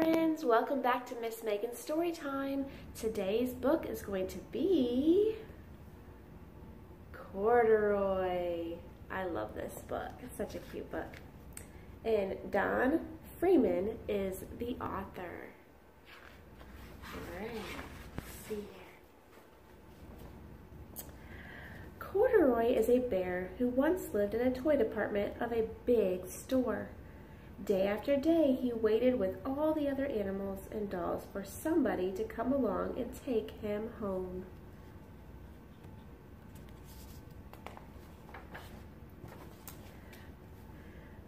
friends, welcome back to Miss Megan's Story Time. Today's book is going to be Corduroy. I love this book. It's such a cute book. And Don Freeman is the author. Alright, let's see here. Corduroy is a bear who once lived in a toy department of a big store. Day after day, he waited with all the other animals and dolls for somebody to come along and take him home.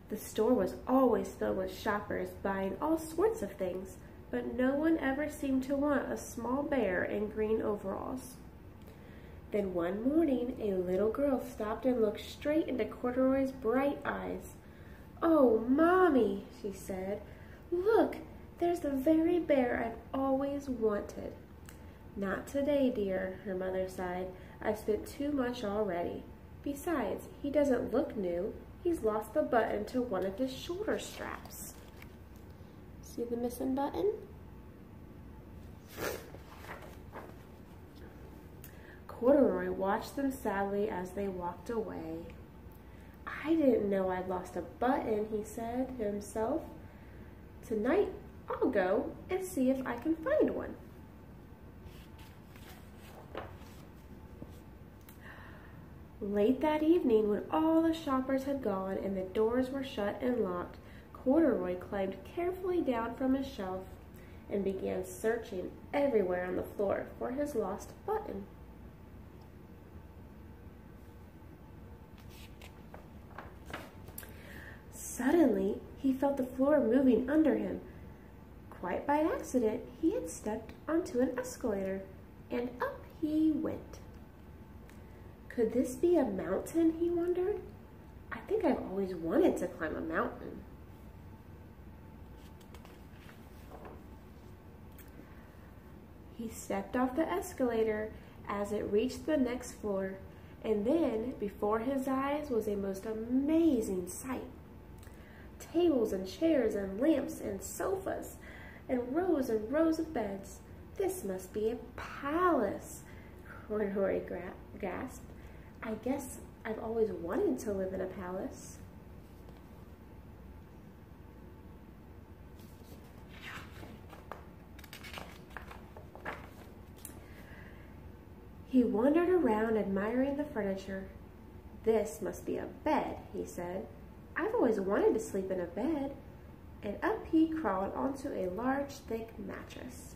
The store was always filled with shoppers buying all sorts of things, but no one ever seemed to want a small bear in green overalls. Then one morning, a little girl stopped and looked straight into Corduroy's bright eyes. "Oh, Mommy," she said, "look, there's the very bear I've always wanted." "Not today, dear," her mother sighed. "I've spent too much already. Besides, he doesn't look new. He's lost the button to one of his shoulder straps." See the missing button? Corduroy watched them sadly as they walked away. "I didn't know I'd lost a button," he said to himself. "Tonight, I'll go and see if I can find one." Late that evening, when all the shoppers had gone and the doors were shut and locked, Corduroy climbed carefully down from his shelf and began searching everywhere on the floor for his lost button. Suddenly, he felt the floor moving under him. Quite by accident, he had stepped onto an escalator, and up he went. Could this be a mountain, he wondered? I think I've always wanted to climb a mountain. He stepped off the escalator as it reached the next floor, and then, before his eyes was a most amazing sight. Tables and chairs and lamps and sofas and rows of beds. "This must be a palace," Corduroy gasped. "I guess I've always wanted to live in a palace." He wandered around admiring the furniture. "This must be a bed," he said. "I've always wanted to sleep in a bed." And up he crawled onto a large, thick mattress.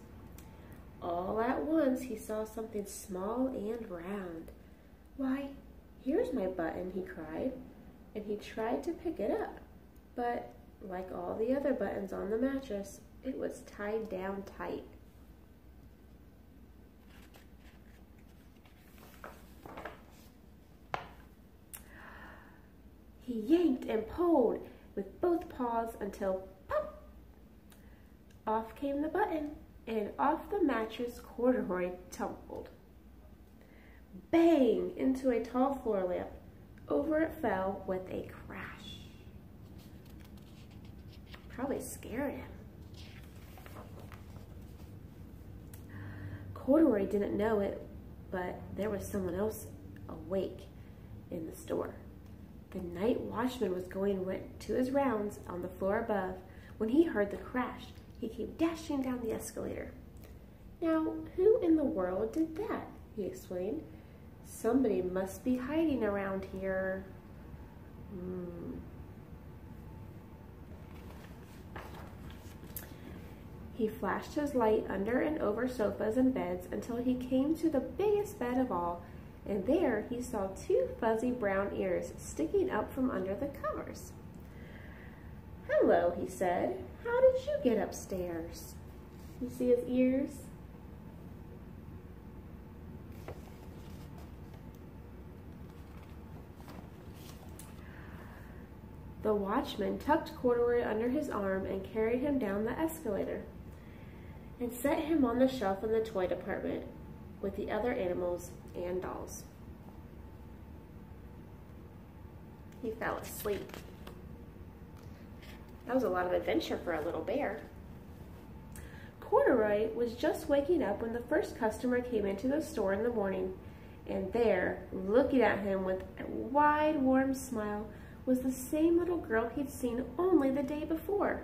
All at once he saw something small and round. "Why, here's my button," he cried, and he tried to pick it up. But, like all the other buttons on the mattress, it was tied down tight. He yanked and pulled with both paws until pop! Off came the button, and off the mattress Corduroy tumbled. Bang! Into a tall floor lamp. Over it fell with a crash. Probably scared him. Corduroy didn't know it, but there was someone else awake in the store. The night watchman was going to his rounds on the floor above. When he heard the crash, he came dashing down the escalator. "Now, who in the world did that?" he exclaimed. "Somebody must be hiding around here." He flashed his light under and over sofas and beds until he came to the biggest bed of all, and there he saw two fuzzy brown ears sticking up from under the covers. "Hello," he said. "How did you get upstairs?" You see his ears? The watchman tucked Corduroy under his arm and carried him down the escalator and set him on the shelf in the toy department with the other animals and dolls. He fell asleep. That was a lot of adventure for a little bear. Corduroy was just waking up when the first customer came into the store in the morning. And there, looking at him with a wide, warm smile, was the same little girl he'd seen only the day before.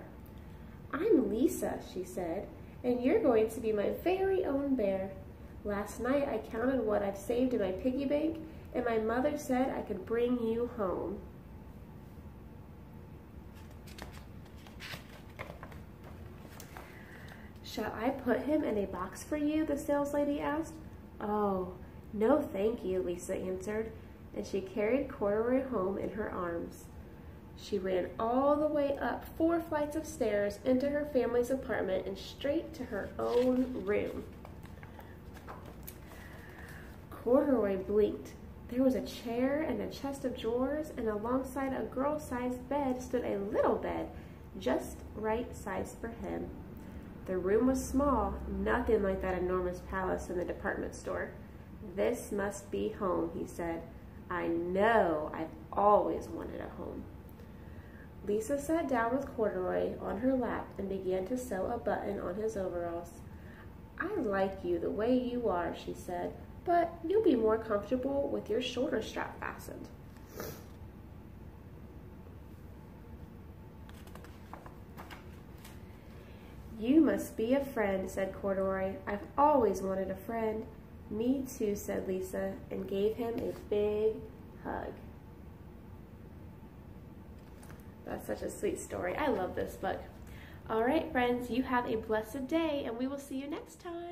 "I'm Lisa," she said, "and you're going to be my very own bear. Last night I counted what I've saved in my piggy bank, and my mother said I could bring you home." "Shall I put him in a box for you?" the saleslady asked. "Oh, no thank you," Lisa answered, and she carried Corduroy home in her arms. She ran all the way up 4 flights of stairs into her family's apartment and straight to her own room. Corduroy blinked. There was a chair and a chest of drawers, and alongside a girl-sized bed stood a little bed, just right sized for him. The room was small, nothing like that enormous palace in the department store. "This must be home," he said. "I know I've always wanted a home." Lisa sat down with Corduroy on her lap and began to sew a button on his overalls. "I like you the way you are," she said, "but you'll be more comfortable with your shoulder strap fastened." "You must be a friend," said Corduroy. "I've always wanted a friend." "Me too," said Lisa, and gave him a big hug. That's such a sweet story. I love this book. All right, friends, you have a blessed day, and we will see you next time.